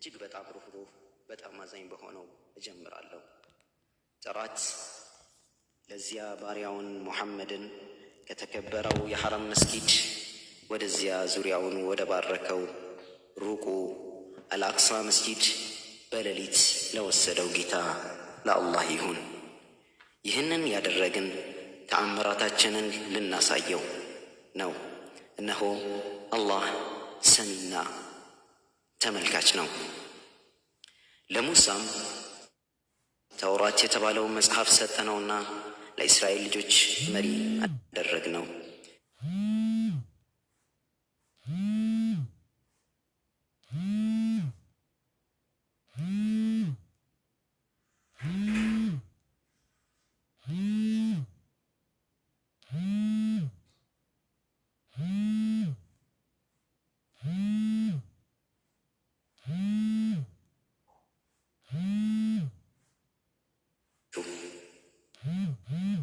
እጅግ በጣም ሩህሩህ በጣም አዛኝ በሆነው እጀምራለሁ። ጥራት ለዚያ ባሪያውን ሙሐመድን ከተከበረው የሐረም መስጊድ ወደዚያ ዙሪያውን ወደ ባረከው ሩቁ አልአቅሳ መስጊድ በሌሊት ለወሰደው ጌታ ለአላህ ይሁን። ይህንን ያደረግን ተአምራታችንን ልናሳየው ነው። እነሆ አላህ ሰሚና ተመልካች ነው። ለሙሳም ተውራት የተባለው መጽሐፍ ሰጠነውና ለእስራኤል ልጆች መሪ አደረግነው።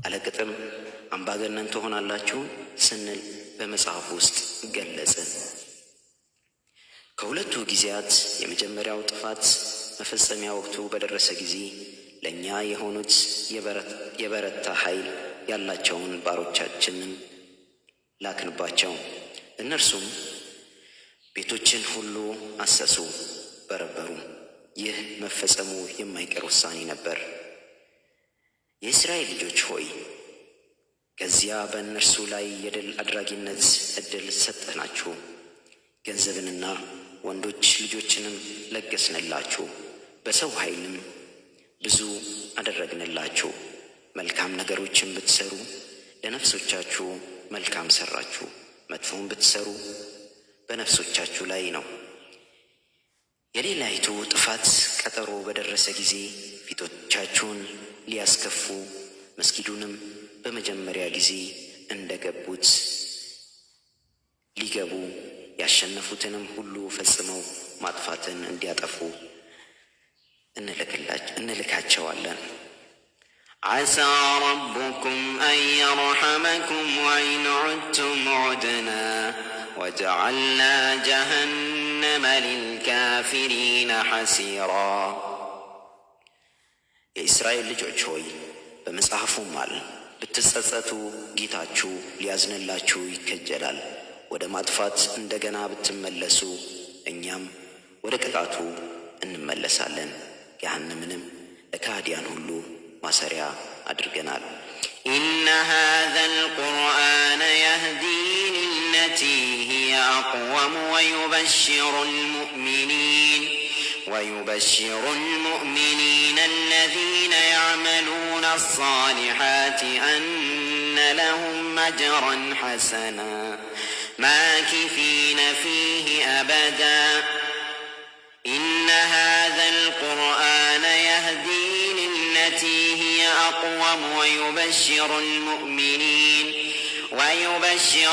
አለቅጥም አምባገነን ትሆናላችሁ ስንል በመጽሐፍ ውስጥ ገለጽን። ከሁለቱ ጊዜያት የመጀመሪያው ጥፋት መፈጸሚያ ወቅቱ በደረሰ ጊዜ ለእኛ የሆኑት የበረታ ኃይል ያላቸውን ባሮቻችንን ላክንባቸው። እነርሱም ቤቶችን ሁሉ አሰሱ፣ በረበሩ። ይህ መፈጸሙ የማይቀር ውሳኔ ነበር። የእስራኤል ልጆች ሆይ ከዚያ በእነርሱ ላይ የድል አድራጊነት ዕድል ሰጠናችሁ፣ ገንዘብንና ወንዶች ልጆችንም ለገስንላችሁ፣ በሰው ኃይልም ብዙ አደረግንላችሁ። መልካም ነገሮችን ብትሰሩ ለነፍሶቻችሁ መልካም ሰራችሁ፣ መጥፎን ብትሰሩ በነፍሶቻችሁ ላይ ነው። የሌላይቱ ጥፋት ቀጠሮ በደረሰ ጊዜ ፊቶቻችሁን ሊያስከፉ መስጊዱንም በመጀመሪያ ጊዜ እንደገቡት ሊገቡ ያሸነፉትንም ሁሉ ፈጽመው ማጥፋትን እንዲያጠፉ እንልካቸዋለን። ዓሳ ረቡኩም አን የርሐመኩም ወኢን ዑድቱም ዑድና ወጀዐልና ጀሀነመ ሊልካፊሪነ ሐሲራ። የእስራኤል ልጆች ሆይ በመጽሐፉ ማል ብትጸጸቱ ጌታችሁ ሊያዝንላችሁ ይከጀላል። ወደ ማጥፋት እንደገና ብትመለሱ እኛም ወደ ቅጣቱ እንመለሳለን። ገሃነምንም ለካህዲያን ሁሉ ማሰሪያ አድርገናል። ኢነ ሃዘል ቁርአነ የህዲ ሊለቲ ሂየ አቅወም ويبشر المؤمنين الذين يعملون الصالحات أن لهم أجرا حسنا ماكثين فيه أبدا. إن هذا القرآن يهدي للتي هي أقوم ويبشر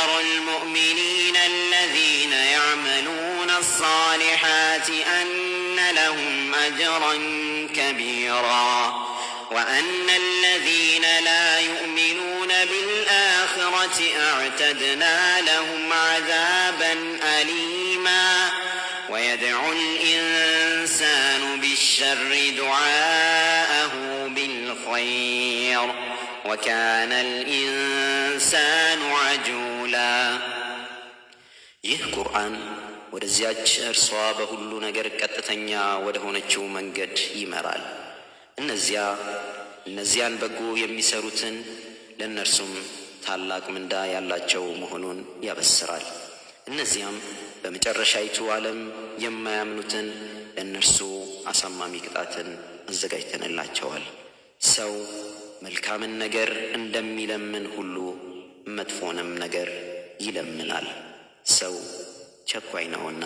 المؤمنين الذين يعملون الصالحات أن لهم أجرا كبيرا وأن الذين لا يؤمنون بالآخرة أعتدنا لهم عذابا أليما. ويدعو الإنسان بالشر دعاءه بالخير وكان الإنسان عجولا. ይህ ቁርአን ወደዚያች እርሷ በሁሉ ነገር ቀጥተኛ ወደ ሆነችው መንገድ ይመራል። እነዚያን በጎ የሚሰሩትን ለእነርሱም ታላቅ ምንዳ ያላቸው መሆኑን ያበስራል። እነዚያም በመጨረሻይቱ ዓለም የማያምኑትን ለእነርሱ አሳማሚ ቅጣትን አዘጋጅተንላቸዋል። ሰው መልካምን ነገር እንደሚለምን ሁሉ መጥፎንም ነገር ይለምናል። ሰው ቸኳይ ነውና።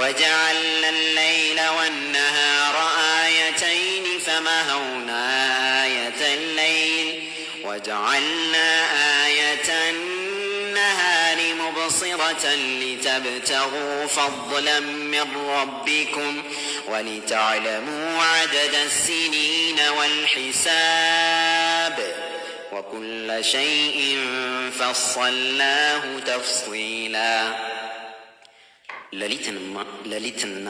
ወጀዐልና الليل والنهار آيتين فمحونا آية الليل وجعلنا آية النهار مبصرة لتبتغوا فضلا من ربكم ولتعلموا عدد السنين والحساب وكل شيء فصلناه تفصيلا. ሌሊትና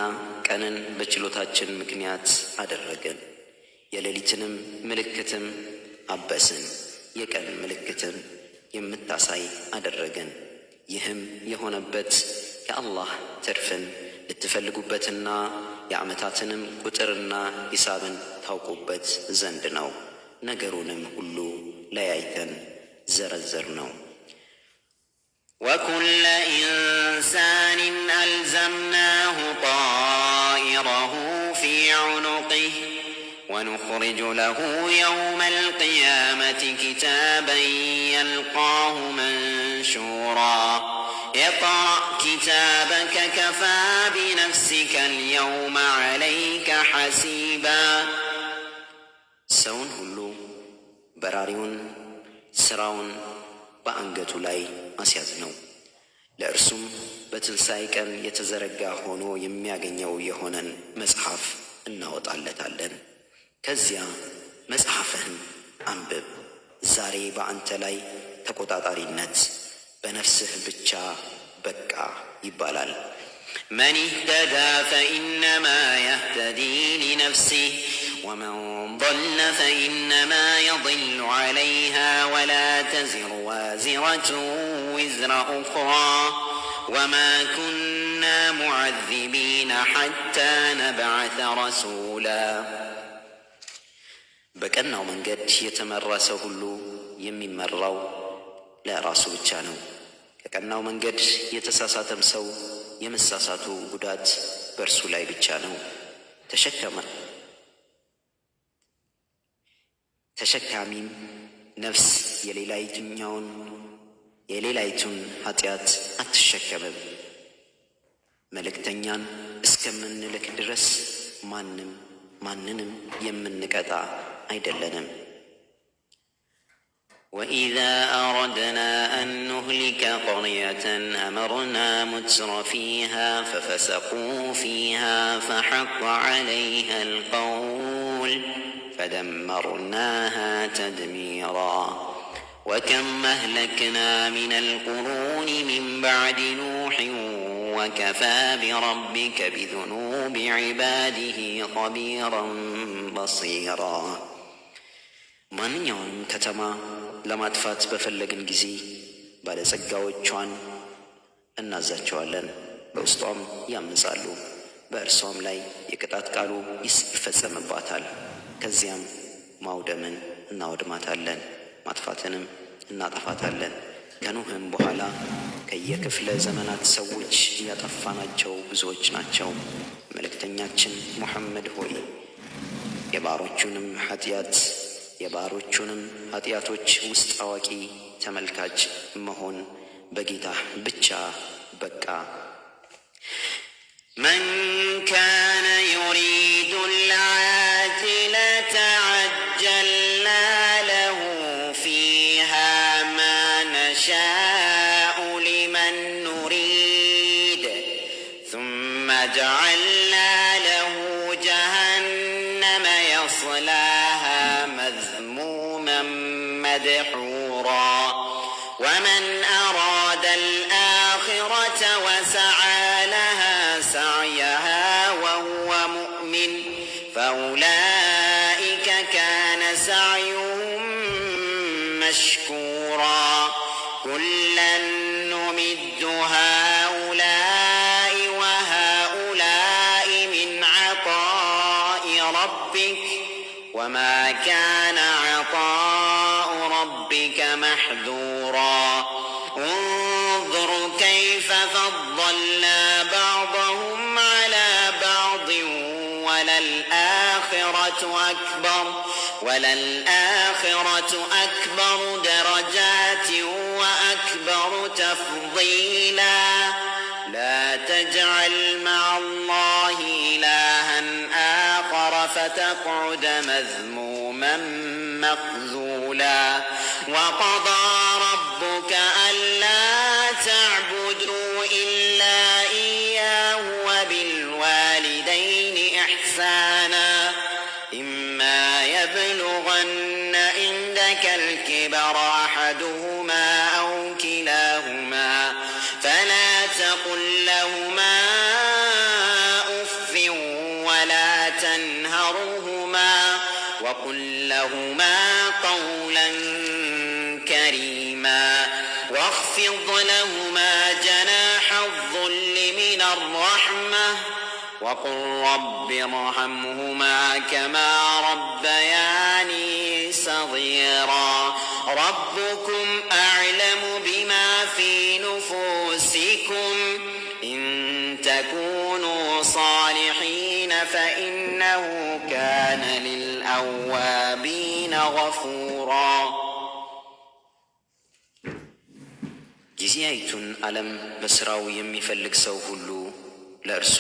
ቀንን በችሎታችን ምክንያት አደረገን። የሌሊትንም ምልክትም አበስን፣ የቀን ምልክትን የምታሳይ አደረገን። ይህም የሆነበት ከአላህ ትርፍን ልትፈልጉበትና የዓመታትንም ቁጥርና ሂሳብን ታውቁበት ዘንድ ነው። ነገሩንም ሁሉ ለያይተን ዘረዘር ነው። ወኩለ ኢንሳንን አልዘምናሁ ጣኢረሁ ፊ ዑኑቂህ ወኑኽሪጁ ለሁ የውመ አልቂያመቲ ኪታበን የልቃሁ መንሹራ اقرأ كتابك كفى بنفسك اليوم عليك حسيبا ሰውን ሁሉ በራሪውን ስራውን በአንገቱ ላይ አስያዝ ነው። ለእርሱም በትንሣኤ ቀን የተዘረጋ ሆኖ የሚያገኘው የሆነን መጽሐፍ እናወጣለታለን። ከዚያ መጽሐፍህን አንብብ። ዛሬ በአንተ ላይ ተቆጣጣሪነት በነፍስህ ብቻ በቃ ይባላል። መን እህተዳ ፈኢነማ የህተዲ ሊነፍሲህ ወመን ضل فإنما يضل عليها ولا تزر وازرة وزر أخرى وما كنا معذبين حتى نبعث رسولا በቀናው መንገድ የተመራ ሰው ሁሉ የሚመራው ለራሱ ብቻ ነው። ከቀናው መንገድ የተሳሳተም ሰው የመሳሳቱ ጉዳት በእርሱ ላይ ብቻ ነው። ተሸካሚም ነፍስ የሌላይቱን ኃጢአት አትሸከምም። መልእክተኛን እስከምንልክ ድረስ ማንንም የምንቀጣ አይደለንም። وإذا أردنا أن نهلك قرية أمرنا متر فيها ففسقوا فيها فحق عليها القول فدمرناها تدميرا وكم أهلكنا من القرون من بعد نوح وكفى بربك بذنوب عباده خبيرا بصيرا ማንኛውንም ከተማ ለማጥፋት በፈለግን ጊዜ ባለጸጋዎቿን እናዛቸዋለን። በውስጧም ያምጻሉ፣ በእርሷም ላይ የቅጣት ቃሉ ይፈጸምባታል። ከዚያም ማውደምን እናወድማታለን፣ ማጥፋትንም እናጠፋታለን። ከኑህም በኋላ ከየክፍለ ዘመናት ሰዎች ያጠፋናቸው ብዙዎች ናቸው። መልእክተኛችን ሙሐመድ ሆይ የባሮቹንም ኃጢአቶች ውስጥ አዋቂ ተመልካች መሆን በጌታህ ብቻ በቃ። መን ካነ ዩሪዱ ልዓጅለተ ዐጀልና ለሁ ፊሃ ማ ነሻኡ ሊመን ኑሪድ ثመ ጀዐልና ለሁ ጀሀነመ የصላሃ مذموما مدحورا ومن أراد الآخرة وسعى لها سعيها وهو مؤمن فأولئك كان سعيهم مشكورا كلا نمد هؤلاء وهؤلاء من عطاء ربك وما كان عطاء ربك محذورا انظر كيف فضلنا بعضهم على بعض وللآخرة أكبر درجات وأكبر تفضيلا لا تجعل مع الله إلها آخر فتقعد مذموما مخذولا وقضى ربك ألا تعبدوا إلا إياه وبالوالدين إحسانا إما يبلغن عندك الكبر أحدهما أو كلاهما فلا تقل لهما أف ولا تنهرهما وقل لهما قولا كريما واخفض لهما جناح الذل من الرحمة وقل رب ارحمهما كما ربياني صغيرا ربكم أعلم بما في نفوسكم إن تكونوا صالحين فإنه كان للأوابين غفورا ጊዜያዊቱን ዓለም በስራው የሚፈልግ ሰው ሁሉ ለእርሱ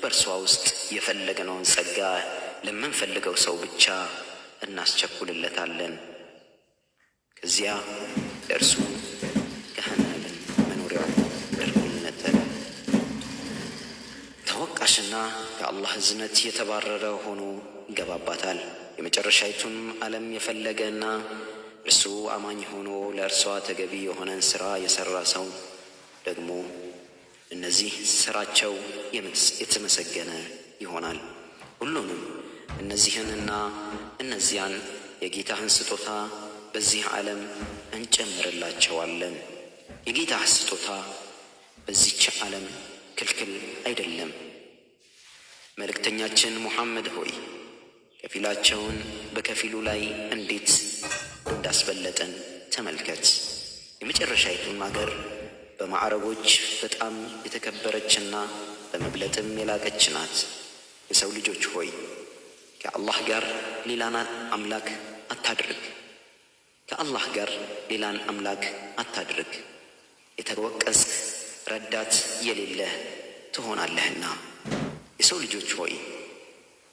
በእርሷ ውስጥ የፈለግነውን ጸጋ ለምንፈልገው ሰው ብቻ እናስቸኩልለታለን። ከዚያ ለእርሱ ገሃነምን መኖሪያው አድርጎለታል። ተወቃሽና ከአላህ እዝነት የተባረረ ሆኖ ይገባባታል። የመጨረሻይቱን ዓለም የፈለገና እርሱ አማኝ ሆኖ ለእርሷ ተገቢ የሆነን ሥራ የሠራ ሰው ደግሞ እነዚህ ሥራቸው የተመሰገነ ይሆናል። ሁሉንም እነዚህንና እነዚያን የጌታህን ስጦታ በዚህ ዓለም እንጨምርላቸዋለን። የጌታህ ስጦታ በዚች ዓለም ክልክል አይደለም። መልእክተኛችን ሙሐመድ ሆይ ከፊላቸውን በከፊሉ ላይ እንዴት እንዳስበለጠን ተመልከት። የመጨረሻይቱን አገር በማዕረጎች በጣም የተከበረችና በመብለጥም የላቀች ናት። የሰው ልጆች ሆይ ከአላህ ጋር ሌላን አምላክ አታድርግ። ከአላህ ጋር ሌላን አምላክ አታድርግ። የተወቀስክ ረዳት የሌለህ ትሆናለህና። የሰው ልጆች ሆይ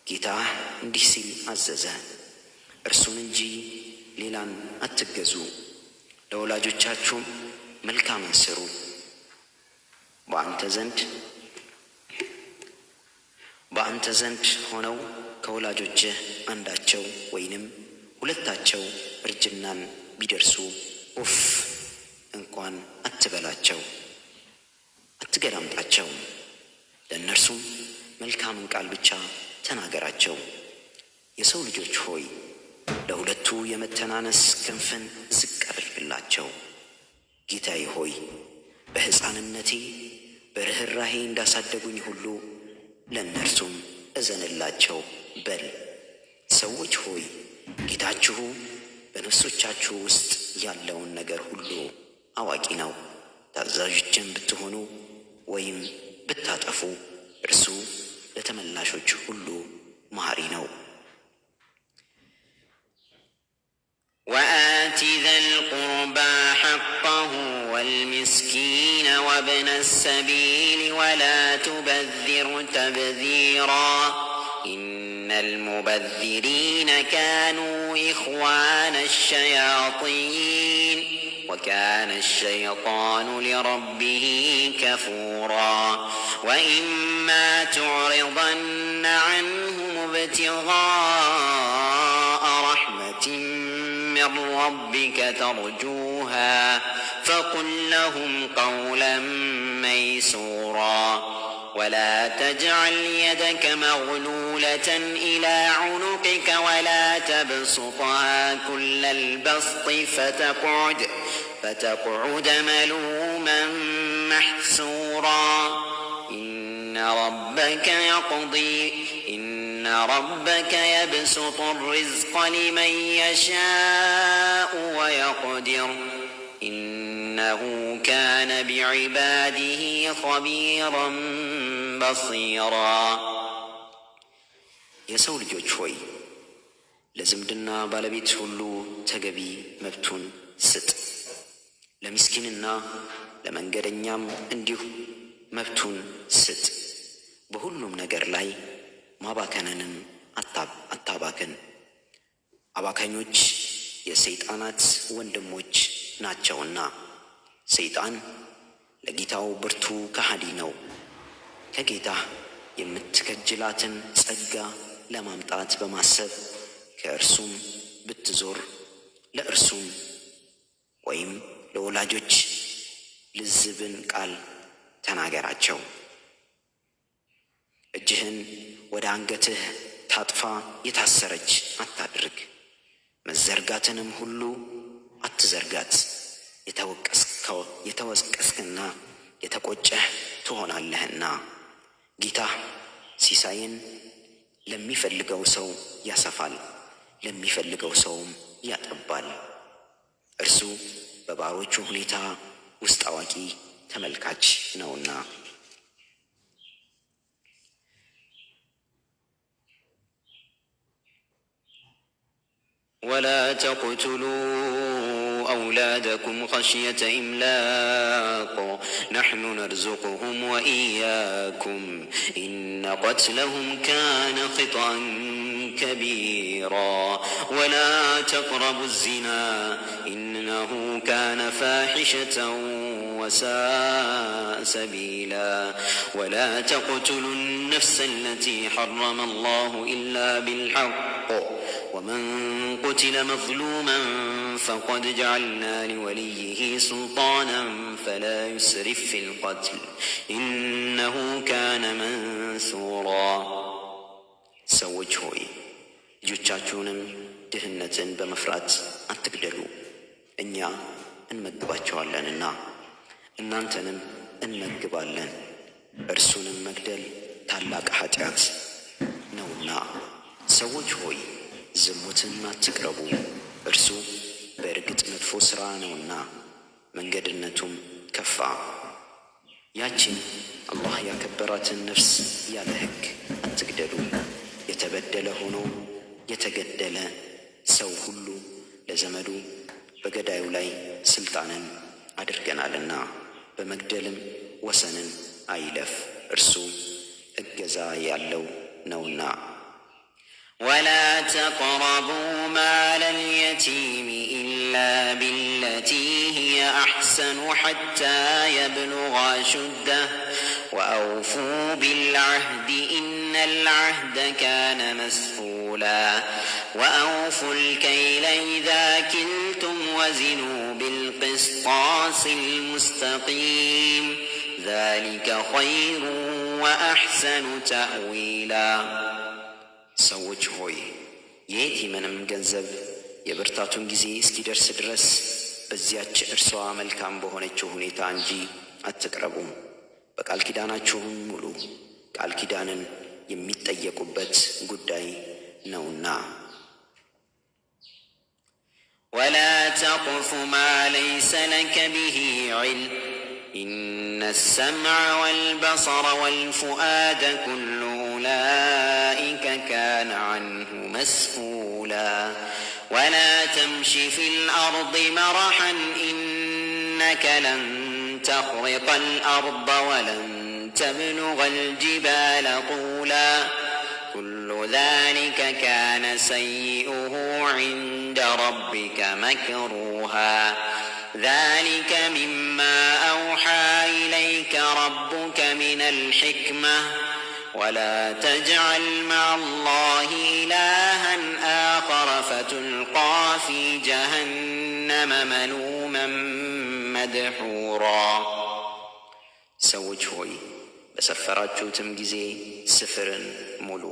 ጌታህ እንዲህ ሲል አዘዘ፣ እርሱን እንጂ ሌላን አትገዙ። ለወላጆቻችሁም መልካምን ስሩ። በአንተ ዘንድ ሆነው ከወላጆችህ አንዳቸው ወይንም ሁለታቸው እርጅናን ቢደርሱ ኡፍ እንኳን አትበላቸው፣ አትገላምጣቸው። ለእነርሱም መልካምን ቃል ብቻ ተናገራቸው። የሰው ልጆች ሆይ ለሁለቱ የመተናነስ ክንፍን ዝቅ አድርግላቸው። ጌታዬ ሆይ በሕፃንነቴ በርኅራኄ እንዳሳደጉኝ ሁሉ ለእነርሱም እዘንላቸው በል። ሰዎች ሆይ ጌታችሁ በነፍሶቻችሁ ውስጥ ያለውን ነገር ሁሉ አዋቂ ነው። ታዛዦችን ብትሆኑ ወይም ብታጠፉ እርሱ ለተመላሾች ሁሉ መሐሪ ነው። وآت ذا القربى حقه والمسكين وابن السبيل ولا تبذر تبذيرا إن المبذرين كانوا إخوان الشياطين وكان الشيطان لربه كفورا وإما تعرضن عنهم ابتغاء رحمة من ربك ترجوها فقل لهم قولا ميسورا ولا تجعل يدك مغلولة إلى عنقك ولا تبسطها كل البسط فتقعد ملوما محسورا إن ربك يبسط الرزق لمن يشاء ويقدر إنه كان بعباده خبيرا بصيرا የሰው ልጆች ሆይ ለዝምድና ባለቤት ሁሉ ተገቢ መብቱን ስጥ። ለምስኪንና ለመንገደኛም እንዲሁ መብቱን ስጥ። በሁሉም ነገር ላይ ማባከንንም አታባክን። አባካኞች የሰይጣናት ወንድሞች ናቸውና ሰይጣን ለጌታው ብርቱ ከሃዲ ነው። ከጌታህ የምትከጅላትን ጸጋ ለማምጣት በማሰብ ከእርሱም ብትዞር ለእርሱም ወይም ለወላጆች ልዝብን ቃል ተናገራቸው። እጅህን ወደ አንገትህ ታጥፋ የታሰረች አታድርግ። መዘርጋትንም ሁሉ አትዘርጋት። የተወቀስክና የተቆጨህ ትሆናለህና። ጌታህ ሲሳይን ለሚፈልገው ሰው ያሰፋል፣ ለሚፈልገው ሰውም ያጠባል። እርሱ በባሮቹ ሁኔታ ውስጥ አዋቂ ተመልካች ነውና። ولا تقتلوا أولادكم خشية إملاق نحن نرزقهم وإياكم إن قتلهم كان خطأ كبيرا ولا تقربوا الزنا إنه كان فاحشة وساء سبيلا ولا تقتلوا النفس التي حرم الله إلا بالحق ومن قتل مظلوما فقد جعلنا لوليه سلطانا فلا يسرف في القتل إنه كان منثورا ሰዎች ሆይ ልጆቻችሁንም ድህነትን በመፍራት አትግደሉ፣ እኛ እንመግባቸዋለንና እናንተንም እንመግባለን። እርሱንም መግደል ታላቅ ኃጢአት ነውና። ሰዎች ሆይ ዝሙትን አትቅረቡ፣ እርሱ በእርግጥ መጥፎ ሥራ ነውና መንገድነቱም ከፋ። ያችን አላህ ያከበራትን ነፍስ ያለ ሕግ አትግደሉ። የተበደለ ሆኖ የተገደለ ሰው ሁሉ ለዘመዱ በገዳዩ ላይ ስልጣንን አድርገናልና በመግደልም ወሰንን አይለፍ፣ እርሱ እገዛ ያለው ነውና። ولا تقربوا مال اليتيم إلا بالتي هي أحسن حتى يبلغ أشده وأوفوا بالعهد إن العهد كان مسؤولا وأوفوا الكيل إذا كلتم وزنوا بالقسطاس المستقيم ذلك خير وأحسن تأويلا ሰዎች ሆይ የየቲምንም ገንዘብ የብርታቱን ጊዜ እስኪደርስ ድረስ በዚያች እርሷ መልካም በሆነችው ሁኔታ እንጂ አትቅረቡም። በቃል ኪዳናችሁም ሙሉ፣ ቃል ኪዳንን የሚጠየቁበት ጉዳይ ነውና። ولا تقف ما ليس لك به علم إن السمع والبصر والفؤاد كل أولئك كان عنه مسؤولا ولا تمش في الأرض مرحا إنك لن تخرق الأرض ولن تبلغ الجبال طولا كل ذلك كان سيئه عند ربك مكروها ذلك مما أوحى إليك ربك من الحكمة ولا تجعل مع الله إلها آخر فتلقى في جهنم ملوما مدحورا ሰዎች ሆይ በሰፈራችሁትም ጊዜ ስፍርን ሙሉ፣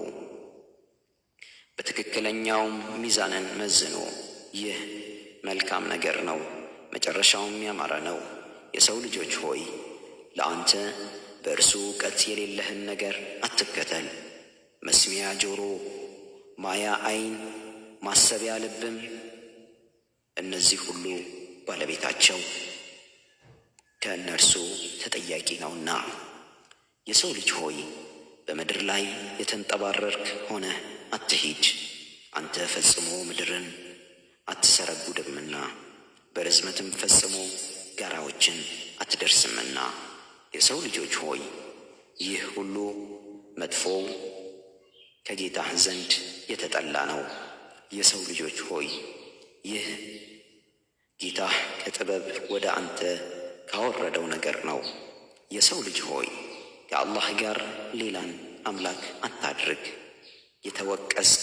በትክክለኛውም ሚዛንን መዝኑ። ይህ መልካም ነገር ነው፣ መጨረሻውም ያማረ ነው። የሰው ልጆች ሆይ ለአንተ በእርሱ እውቀት የሌለህን ነገር አትከተል። መስሚያ ጆሮ፣ ማያ ዓይን፣ ማሰቢያ ልብም እነዚህ ሁሉ ባለቤታቸው ከእነርሱ ተጠያቂ ነውና። የሰው ልጅ ሆይ በምድር ላይ የተንጠባረርክ ሆነህ አትሂድ። አንተ ፈጽሞ ምድርን አትሰረጉድምና በርዝመትም ፈጽሞ ጋራዎችን አትደርስምና። የሰው ልጆች ሆይ ይህ ሁሉ መጥፎው ከጌታህ ዘንድ የተጠላ ነው። የሰው ልጆች ሆይ ይህ ጌታህ ከጥበብ ወደ አንተ ካወረደው ነገር ነው። የሰው ልጅ ሆይ ከአላህ ጋር ሌላን አምላክ አታድርግ። የተወቀስክ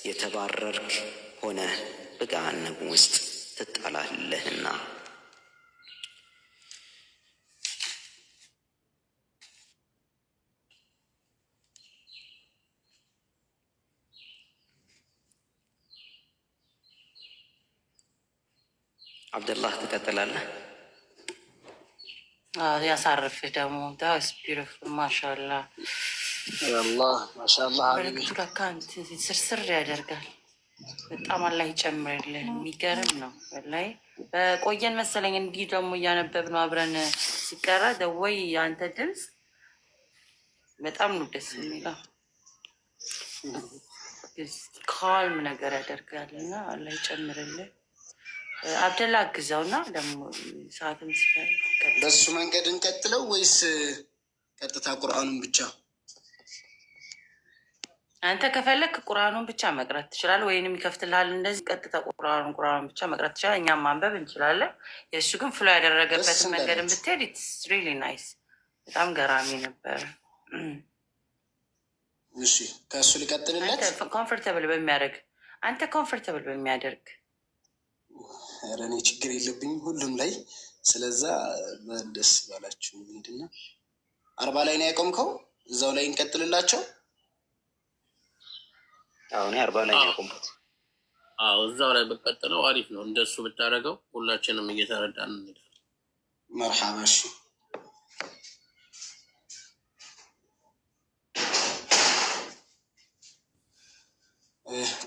የተባረርክ ሆነህ በገሃነም ውስጥ ትጣላለህና። አብደላህ ትቀጥላለህ። ያሳርፍህ ደግሞ ዳስ ቢዩቲፉል ማሻአላህ አላህ ማሻአላህ መልክቱ ለካ ስርስር ያደርጋል። በጣም አላህ ይጨምርልህ። የሚገርም ነው ላይ በቆየን መሰለኝ እንዲህ ደግሞ እያነበብ ነው አብረን ሲቀራ ደወይ አንተ ድምፅ በጣም ነው ደስ የሚለው። ካልም ነገር ያደርጋል እና አላህ ይጨምርልህ። አብደላ አግዛውና ደግሞ ሰዓትም በሱ መንገድ እንቀጥለው ወይስ ቀጥታ ቁርአኑን ብቻ? አንተ ከፈለክ ቁርአኑን ብቻ መቅረት ትችላለህ፣ ወይንም ይከፍትልሃል እንደዚህ ቀጥታ ቁርአኑን ብቻ መቅረት ትችላለህ። እኛም ማንበብ እንችላለን። የእሱ ግን ፍሎ ያደረገበትን መንገድን ብትሄድ ኢትስ ሪሊ ናይስ፣ በጣም ገራሚ ነበር። እሺ ከእሱ ሊቀጥልለት ኮምፎርተብል በሚያደርግ አንተ ኮምፎርተብል በሚያደርግ ኧረ እኔ ችግር የለብኝም ሁሉም ላይ። ስለዛ ደስ ባላችሁ። ምንድነው 40 ላይ ነው ያቆምከው? እዛው ላይ እንቀጥልላቸው። አሁን 40 ላይ ነው ያቆምኩት። እዛው ላይ በቀጥለው አሪፍ ነው። እንደሱ ብታደርገው ሁላችንም እየተረዳን እንሄዳለን። መርሐባ። እሺ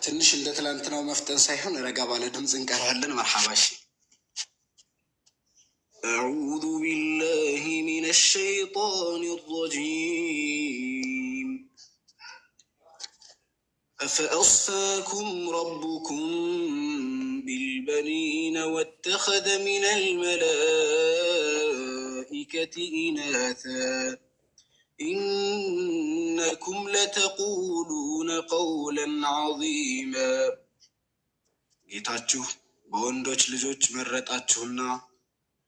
ትንሽ እንደ ትላንትናው መፍጠን ሳይሆን ረጋ ባለ ድምፅ እንቀራለን። መርሐባ። እሺ أعوذ بالله من الشيطان الرجيم أفأصفاكم ربكم بالبنين واتخذ من الملائكة إناثا إنكم لتقولون قولا عظيما ጌታችሁ በወንዶች ልጆች መረጣችሁና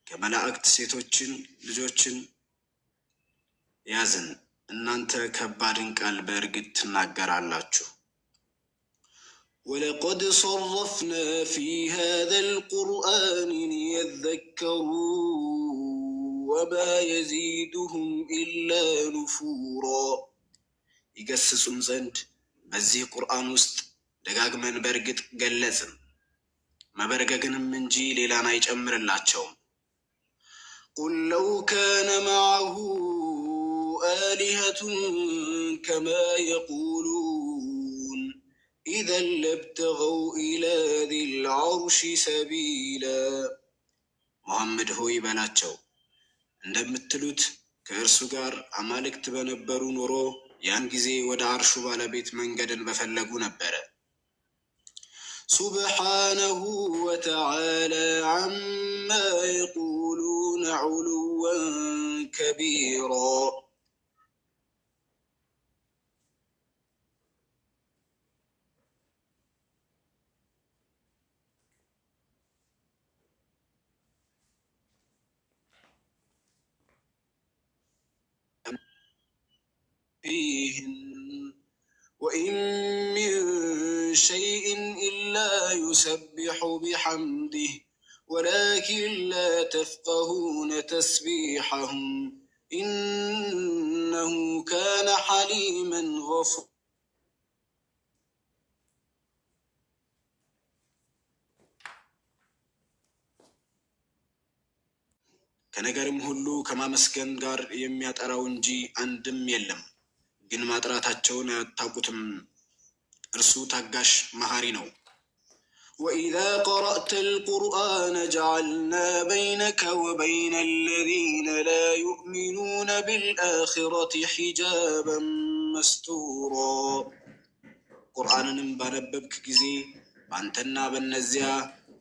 ከመላእክት ሴቶችን ልጆችን ያዝን፣ እናንተ ከባድን ቃል በእርግጥ ትናገራላችሁ። ወለቀድ ሰረፍና ፊ ሃዛል ቁርአን ሊየዘከሩ ወማ የዚዱሁም ኢላ ኑፉራ። ይገስጹም ዘንድ በዚህ ቁርአን ውስጥ ደጋግመን በእርግጥ ገለጽን፣ መበርገግንም እንጂ ሌላን አይጨምርላቸውም። ቁል ለው ካነ መዐሁ آلهة كما يقولون إذا لابتغوا إلى ذي العرش سبيلا محمد هو ይበላቸው እንደምትሉት ከእርሱ ጋር አማልክት በነበሩ ኖሮ ያን ጊዜ ወደ አርሹ ባለቤት መንገድን በፈለጉ ነበረ። ሱብሓነሁ ወተዓላ ዐማ የቁሉነ ዑሉወን ከቢራ። وإن من شيء إلا يسبح بحمده ولكن لا تفقهون تسبيحهم إنه كان حليما غفورا ከነገርም ሁሉ ከማመስገን ጋር የሚያጠራው እንጂ አንድም የለም። ግን ማጥራታቸውን አያታውቁትም። እርሱ ታጋሽ መሐሪ ነው። ወኢዛ ቀረእተ አልቁርአነ ጀዐልና በይነከ ወበይነ አለዚነ ላ ዩእሚኑነ ቢልአኺረቲ ሒጃበን መስቱራ። ቁርአንንም ባነበብክ ጊዜ በአንተና በእነዚያ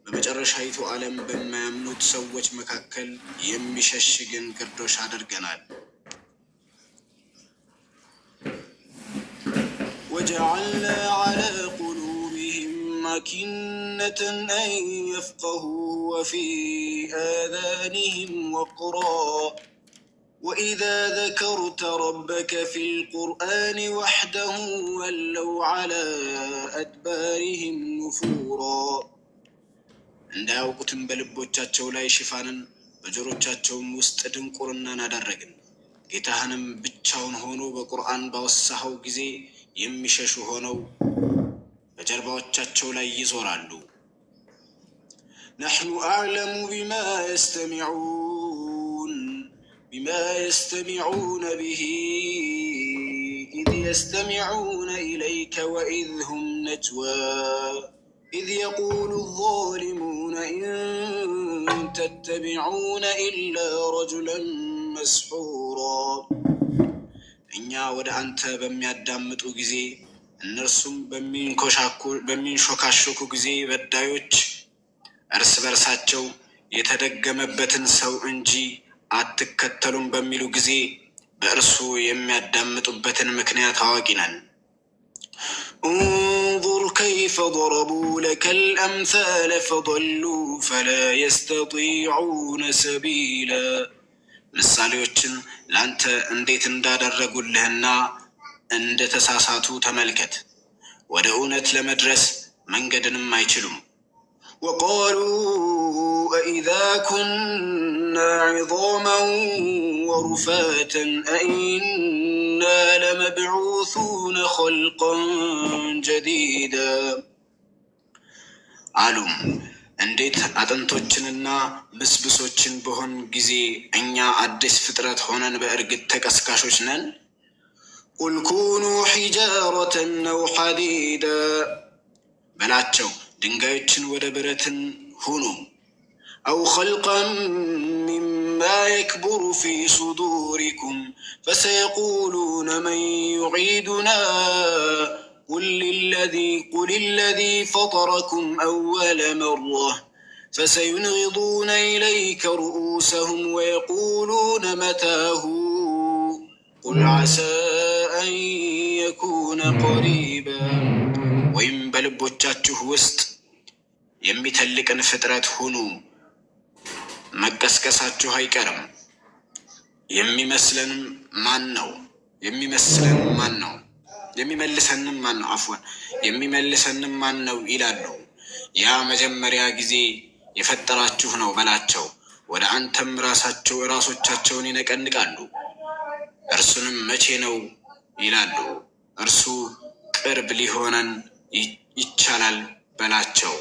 በመጨረሻይቱ ዓለም በማያምኑት ሰዎች መካከል የሚሸሽግን ግርዶሽ አድርገናል። وجعلنا على قلوبهم أكنة أن يفقهوا وفي آذانهم وقرا وإذا ذكرت ربك في القرآن وحده ولوا على أدبارهم نفورا እንዳያውቁትም በልቦቻቸው ላይ ሽፋንን በጆሮቻቸውም ውስጥ ድንቁርናን አደረግን። ጌታህንም ብቻውን ሆኖ በቁርአን ባወሳኸው ጊዜ የሚሸሹ ሆነው በጀርባዎቻቸው ላይ ይዞራሉ። نحن أعلم بما يستمعون به إذ يستمعون إليك وإذ هم نجوى إذ يقول الظالمون إن تتبعون إلا رجلا مسحورا እኛ ወደ አንተ በሚያዳምጡ ጊዜ እነርሱም በሚንሾካሾኩ ጊዜ በዳዮች እርስ በርሳቸው የተደገመበትን ሰው እንጂ አትከተሉም በሚሉ ጊዜ በእርሱ የሚያዳምጡበትን ምክንያት አዋቂ ነን። انظر كيف ضربوا لك الأمثال فضلوا فلا يستطيعون سبيلا ምሳሌዎችን ለአንተ እንዴት እንዳደረጉልህና እንደተሳሳቱ ተመልከት። ወደ እውነት ለመድረስ መንገድንም አይችሉም። وقالوا أئذا كنا عظاما ورفاتا أئنا لمبعوثون خلقا جديدا አሉም እንዴት አጥንቶችንና ብስብሶችን በሆን ጊዜ እኛ አዲስ ፍጥረት ሆነን በእርግጥ ተቀስቃሾች ነን? ቁል ኩኑ ሒጃረተን አው ሐዲዳ በላቸው ድንጋዮችን ወደ ብረትን ሁኑ። አው ኸልቀን ሚማ የክቡሩ ፊ ሱዱሪኩም ፈሰየቁሉነ መን ዩዒዱና قل الذي فطركم أول مرة فسينغضون إليك رؤوسهم ويقولون متاه قل عسى أن يكون قريبا وإن بلبوቻችሁ ውስጥ የሚተልቅን ፍጥረት ሁኑ መቀስቀሳችሁ አይቀርም። የሚመስለንም ማን ነው? የሚመልሰንም ማን ነው ይላሉ። ያ መጀመሪያ ጊዜ የፈጠራችሁ ነው በላቸው። ወደ አንተም ራሶቻቸውን ይነቀንቃሉ። እርሱንም መቼ ነው ይላሉ። እርሱ ቅርብ ሊሆነን ይቻላል በላቸው።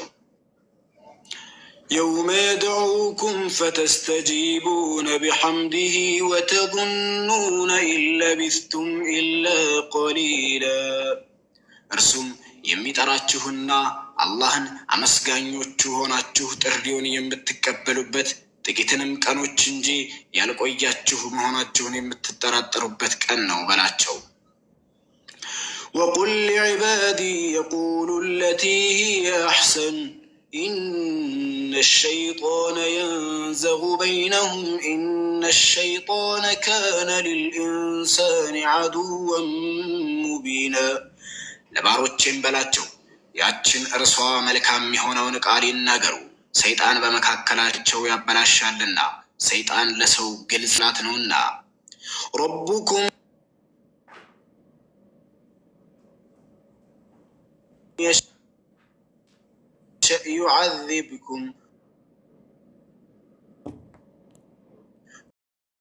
يوم يدعوكم فتستجيبون بحمده وتظنون إن لبثتم إلا قليلا እርሱም የሚጠራችሁና አላህን አመስጋኞቹ ሆናችሁ ጥሪውን የምትቀበሉበት ጥቂትንም ቀኖች እንጂ ያልቆያችሁ መሆናችሁን የምትጠራጠሩበት ቀን ነው በላቸው። وقل لعبادي يقولوا التي هي أحسن إن الشيطان ينزغ بينهم إن الشيطان كان للإنسان عدوا مبينا ለባሮቼም በላቸው ያችን እርሷ መልካም የሆነውን ቃል ይናገሩ። ሰይጣን በመካከላቸው ያበላሻልና ሰይጣን ለሰው ግልጽ ናት ነውና። ረቡኩም يعذبكم